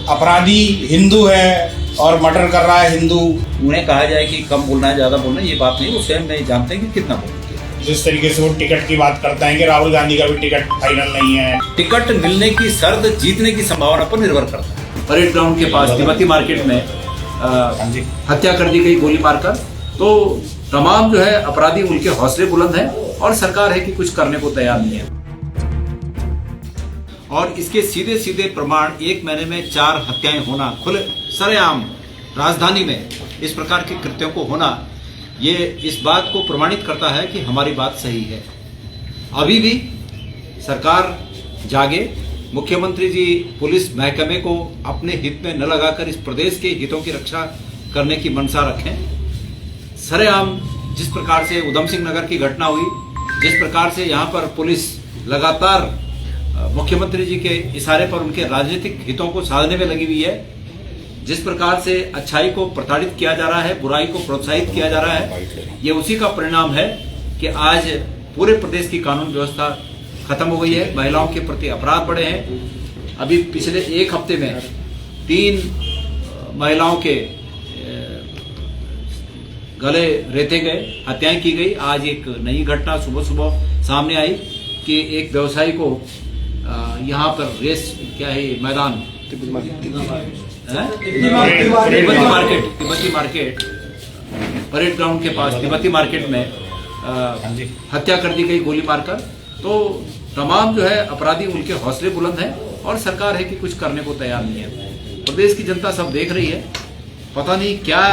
अपराधी हिंदू है और मर्डर कर रहा है हिंदू। उन्हें कहा जाए कि कम बोलना है ज़्यादा बोलना है, ये बात नहीं, वो स्वयं नहीं जानते हैं कि कितना बोलना है। जिस तरीके से वो टिकट की बात करते हैं कि राहुल गांधी का भी टिकट फाइनल नहीं है। टिकट मिलने की शर्त जीतने की संभावना पर निर्भर करता है। परेड ग्राउंड के पास तिब्बती मार्केट में हत्या कर दी गई गोली मारकर। तो तमाम जो है अपराधी, उनके हौसले बुलंद हैं और सरकार है कि कुछ करने को तैयार नहीं है। और इसके सीधे सीधे प्रमाण 1 महीने में 4 हत्याएं होना, खुले सरेआम राजधानी में इस प्रकार के कृत्यों को होना, ये इस बात को प्रमाणित करता है कि हमारी बात सही है। अभी भी सरकार जागे, मुख्यमंत्री जी पुलिस महकमे को अपने हित में न लगाकर इस प्रदेश के हितों की रक्षा करने की मंशा रखें। सरेआम जिस प्रकार से उधम सिंह नगर की घटना हुई, जिस प्रकार से यहाँ पर पुलिस लगातार मुख्यमंत्री जी के इशारे पर उनके राजनीतिक हितों को साधने में लगी हुई है, जिस प्रकार से अच्छाई को प्रताड़ित किया जा रहा है, बुराई को प्रोत्साहित किया जा रहा है, ये उसी का परिणाम है कि आज पूरे प्रदेश की कानून व्यवस्था खत्म हो गई है। महिलाओं के प्रति अपराध बढ़े हैं। अभी पिछले 1 हफ्ते में 3 महिलाओं के गले रेते गए, हत्याएं की गई। आज एक नई घटना सुबह सुबह सामने आई कि एक व्यवसायी को यहाँ पर रेस क्या है मैदान तिब्बती मार्केट परेड ग्राउंड के पास तिब्बती मार्केट में हत्या कर दी गई गोली मारकर। तो तमाम जो है अपराधी, उनके हौसले बुलंद हैं और सरकार है कि कुछ करने को तैयार नहीं है। प्रदेश की जनता सब देख रही है। पता नहीं क्या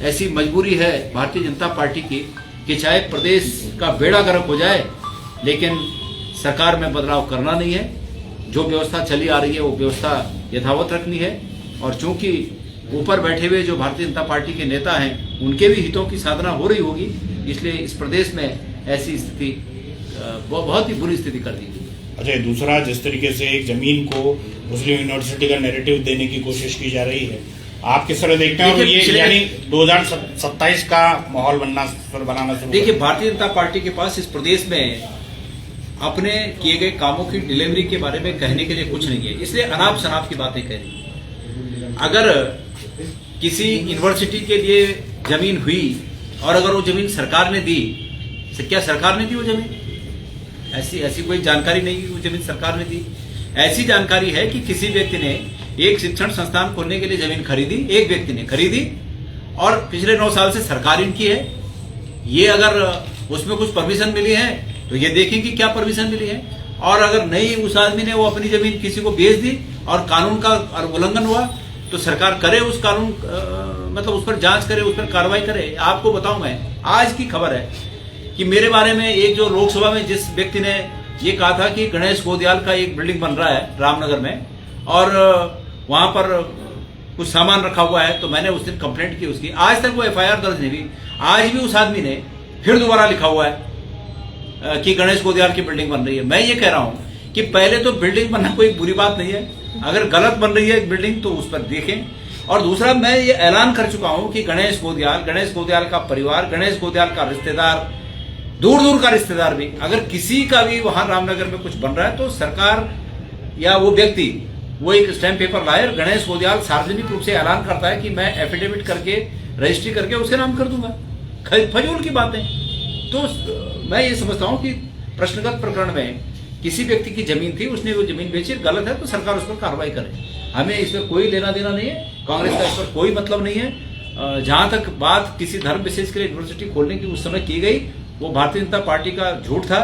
ऐसी मजबूरी है भारतीय जनता पार्टी की कि चाहे प्रदेश का बेड़ा गर्क हो जाए लेकिन सरकार में बदलाव करना नहीं है। जो व्यवस्था चली आ रही है वो व्यवस्था यथावत रखनी है। और चूंकि ऊपर बैठे हुए जो भारतीय जनता पार्टी के नेता हैं, उनके भी हितों की साधना हो रही होगी, इसलिए इस प्रदेश में ऐसी स्थिति बहुत ही बुरी स्थिति कर दी गई। अच्छा, दूसरा, जिस तरीके से एक जमीन को मुस्लिम यूनिवर्सिटी का नैरेटिव देने की कोशिश की जा रही है, आप किस तरह देखते हैं? ये यानी 2027 का माहौल बनाना शुरू। देखिए, भारतीय जनता पार्टी के पास इस प्रदेश में अपने किए गए कामों की डिलीवरी के बारे में कहने के लिए कुछ नहीं है, इसलिए अनाप शनाप की बातें कह रही है। अगर किसी यूनिवर्सिटी के लिए जमीन हुई और अगर वो जमीन सरकार ने दी, क्या सरकार ने दी वो जमीन? ऐसी कोई जानकारी नहीं कि वो जमीन सरकार ने दी। ऐसी जानकारी है कि किसी व्यक्ति ने एक शिक्षण संस्थान खोलने के लिए जमीन खरीदी, एक व्यक्ति ने खरीदी और पिछले 9 साल से सरकार इनकी है। ये अगर उसमें कुछ परमिशन मिली है तो ये देखें कि क्या परमिशन मिली है। और अगर नहीं, उस आदमी ने वो अपनी जमीन किसी को बेच दी और कानून का उल्लंघन हुआ तो सरकार करे उस कानून मतलब उस पर जांच करे, उस पर कार्रवाई करे। आपको बताऊं, मैं आज की खबर है कि मेरे बारे में एक जो लोकसभा में जिस व्यक्ति ने ये कहा था कि गणेश गोदियाल का एक बिल्डिंग बन रहा है रामनगर में और वहां पर कुछ सामान रखा हुआ है, तो मैंने उस दिन कंप्लेंट की उसकी। आज तक वो FIR दर्ज नहीं हुई। आज भी उस आदमी ने फिर दोबारा लिखा हुआ है कि गणेश गोदियाल की बिल्डिंग बन रही है। मैं ये कह रहा हूं कि पहले तो बिल्डिंग बनना कोई बुरी बात नहीं है, अगर गलत बन रही है एक बिल्डिंग तो उस पर देखें। और दूसरा, मैं ये ऐलान कर चुका हूं कि गणेश गोदियाल का परिवार, गणेश गोदियाल का रिश्तेदार, दूर दूर का रिश्तेदार भी, अगर किसी का भी वहां रामनगर में कुछ बन रहा है तो सरकार या वो व्यक्ति वो एक स्टैम्प पेपर लाए। गणेश गोदियाल सार्वजनिक रूप से ऐलान करता है कि मैं एफिडेविट करके रजिस्ट्री करके उसके नाम कर दूंगा। फजूल की बातें। तो मैं ये समझता हूं कि प्रश्नगत प्रकरण में किसी व्यक्ति की जमीन थी, उसने वो जमीन बेची, गलत है तो सरकार उस पर कार्रवाई करे। हमें इसमें कोई लेना देना नहीं है, कांग्रेस का इस पर कोई मतलब नहीं है। जहां तक बात किसी धर्म विशेष के लिए यूनिवर्सिटी खोलने की उस समय की गई, वो भारतीय जनता पार्टी का झूठ था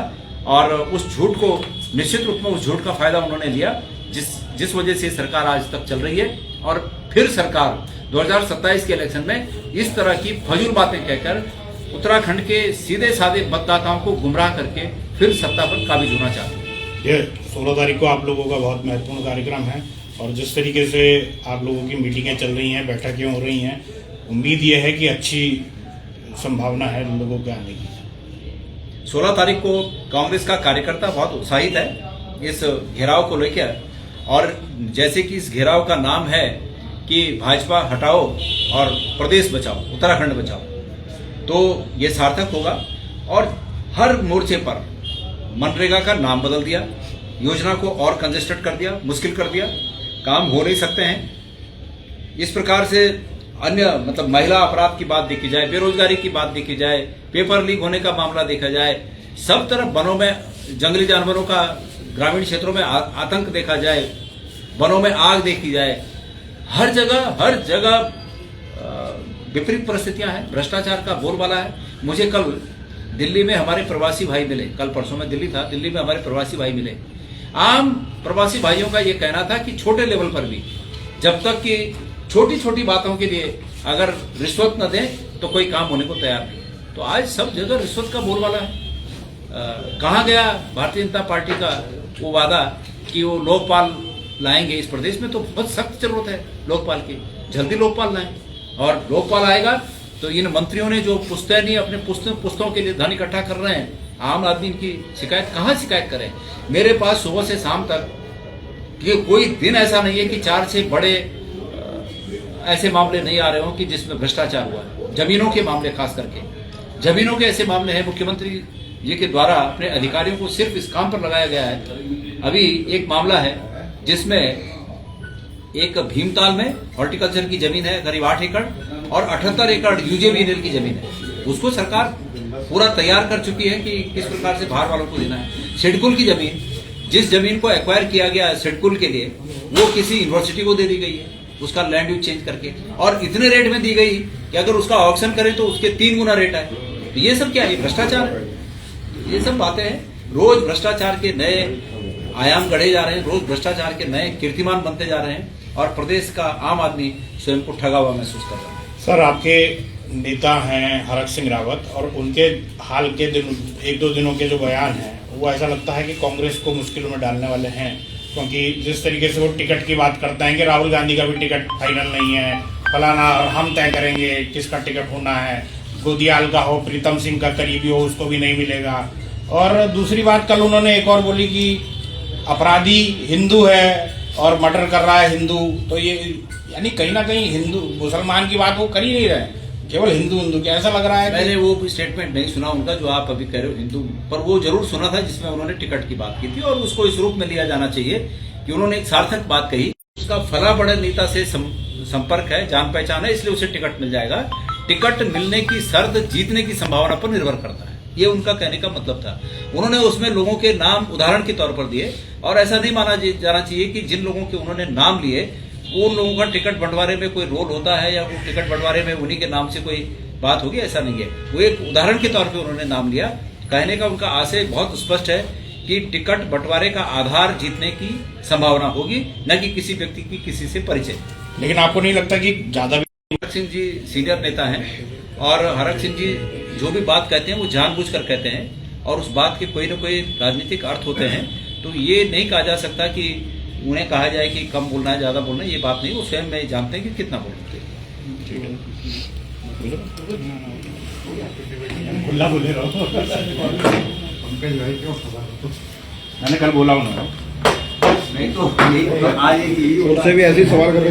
और उस झूठ को निश्चित रूप में उस झूठ का फायदा उन्होंने लिया, जिस वजह से सरकार आज तक चल रही है। और फिर सरकार 2027 के इलेक्शन में इस तरह की फजूल बातें कहकर उत्तराखंड के सीधे साधे मतदाताओं को गुमराह करके फिर सत्ता पर काबिज होना चाहते हैं। ये 16 तारीख को आप लोगों का बहुत महत्वपूर्ण कार्यक्रम है और जिस तरीके से आप लोगों की मीटिंगें चल रही हैं, बैठकें हो रही हैं, उम्मीद ये है कि अच्छी संभावना है लोगों के आने की। 16 तारीख को कांग्रेस का कार्यकर्ता बहुत उत्साहित है इस घेराव को लेकर। और जैसे कि इस घेराव का नाम है कि भाजपा हटाओ और प्रदेश बचाओ, उत्तराखंड बचाओ, तो ये सार्थक होगा। और हर मोर्चे पर मनरेगा का नाम बदल दिया, योजना को और कंजेस्टेड कर दिया, मुश्किल कर दिया, काम हो नहीं सकते हैं। इस प्रकार से अन्य मतलब महिला अपराध की बात देखी जाए, बेरोजगारी की बात देखी जाए, पेपर लीक होने का मामला देखा जाए, सब तरफ वनों में जंगली जानवरों का ग्रामीण क्षेत्रों में आतंक देखा जाए, वनों में आग देखी जाए, हर जगह विपरीत परिस्थितियां हैं, भ्रष्टाचार का बोलबाला है। मुझे कल दिल्ली में हमारे प्रवासी भाई मिले, कल परसों में दिल्ली था, दिल्ली में हमारे प्रवासी भाई मिले। आम प्रवासी भाइयों का ये कहना था कि छोटे लेवल पर भी जब तक कि छोटी छोटी बातों के लिए अगर रिश्वत न दें तो कोई काम होने को तैयार नहीं। तो आज सब जगह रिश्वत का बोलबाला है। कहाँ गया भारतीय जनता पार्टी का वो वादा कि वो लोकपाल लाएंगे इस प्रदेश में? तो बहुत सख्त जरूरत है लोकपाल की, जल्दी लोकपाल लाएं। और लोकपाल आएगा तो इन मंत्रियों ने जो पुश्तैनी अपने पुस्तों के लिए धन इकट्ठा कर रहे हैं, आम आदमी की शिकायत कहाँ शिकायत करें? मेरे पास सुबह से शाम तक कि कोई दिन ऐसा नहीं है कि 4 से बड़े ऐसे मामले नहीं आ रहे हो कि जिसमें भ्रष्टाचार हुआ है। जमीनों के मामले, खास करके जमीनों के ऐसे मामले हैं, मुख्यमंत्री जी के द्वारा अपने अधिकारियों को सिर्फ इस काम पर लगाया गया है। अभी एक मामला है जिसमें एक भीमताल में हॉर्टिकल्चर की जमीन है करीब 8 एकड़ और 78 एकड़ यूजेबीएनएल की जमीन है। उसको सरकार पूरा तैयार कर चुकी है कि किस प्रकार से बाहर वालों को देना है। सिडकुल की जमीन, जिस जमीन को एक्वायर किया गया सिडकुल के लिए, वो किसी यूनिवर्सिटी को दे दी गई है, उसका लैंड यूज चेंज करके, और इतने रेट में दी गई कि अगर उसका ऑक्शन करें तो उसके 3 गुना रेट है। तो ये सब क्या है? भ्रष्टाचार है। ये सब बातें हैं। रोज भ्रष्टाचार के नए आयाम गढ़े जा रहे हैं, रोज भ्रष्टाचार के नए कीर्तिमान बनते जा रहे हैं और प्रदेश का आम आदमी स्वयं को ठगा हुआ महसूस कर रहा है। सर, आपके नेता हैं हरक सिंह रावत, और उनके हाल के दिन 1-2 दिनों के जो बयान हैं वो ऐसा लगता है कि कांग्रेस को मुश्किलों में डालने वाले हैं, क्योंकि जिस तरीके से वो टिकट की बात करते हैं कि राहुल गांधी का भी टिकट फाइनल नहीं है, फलाना हम तय करेंगे किसका टिकट होना है, गोदियाल का हो, प्रीतम सिंह का करीबी हो, उसको भी नहीं मिलेगा। और दूसरी बात कल उन्होंने एक और बोली कि अपराधी हिंदू है और मर्डर कर रहा है हिंदू। तो ये यानी कहीं ना कहीं हिंदू मुसलमान की बात वो कर ही नहीं रहे, केवल हिंदू क्या ऐसा लग रहा है? मैंने वो स्टेटमेंट नहीं सुना उनका जो आप अभी कह रहे हो हिंदू, पर वो जरूर सुना था जिसमें उन्होंने टिकट की बात की थी, और उसको इस रूप में लिया जाना चाहिए कि उन्होंने एक सार्थक बात कही। उसका फला बड़े नेता से संपर्क है, जान पहचान है, इसलिए उसे टिकट मिल जाएगा। टिकट मिलने की शर्त जीतने की संभावना पर निर्भर करता है, ये उनका कहने का मतलब था। उन्होंने उसमें लोगों के नाम उदाहरण के तौर पर दिए, और ऐसा नहीं माना जाना चाहिए कि जिन लोगों के उन्होंने नाम लिए उन लोगों का टिकट बंटवारे में कोई रोल होता है या वो टिकट बंटवारे में उन्हीं के नाम से कोई बात होगी, ऐसा नहीं है। वो एक उदाहरण के तौर पे उन्होंने नाम लिया। कहने का उनका आशय बहुत स्पष्ट है कि टिकट बंटवारे का आधार जीतने की संभावना होगी, न कि किसी व्यक्ति की किसी से परिचय। लेकिन आपको नहीं लगता कि ज्यादा? हरक सिंह जी सीनियर नेता हैं, और हरक सिंह जी जो भी बात कहते हैं वो जानबूझकर कहते हैं, और उस बात के कोई न कोई राजनीतिक अर्थ होते हैं। तो ये नहीं कहा जा सकता कि उन्हें कहा जाए कि कम बोलना है, ज्यादा बोलना है, ये बात नहीं। वो स्वयं में जानते हैं कि कितना बोलते हैं। मैंने कल बोला उन्होंने नहीं तो आज उनसे भी ऐसे ही सवाल करके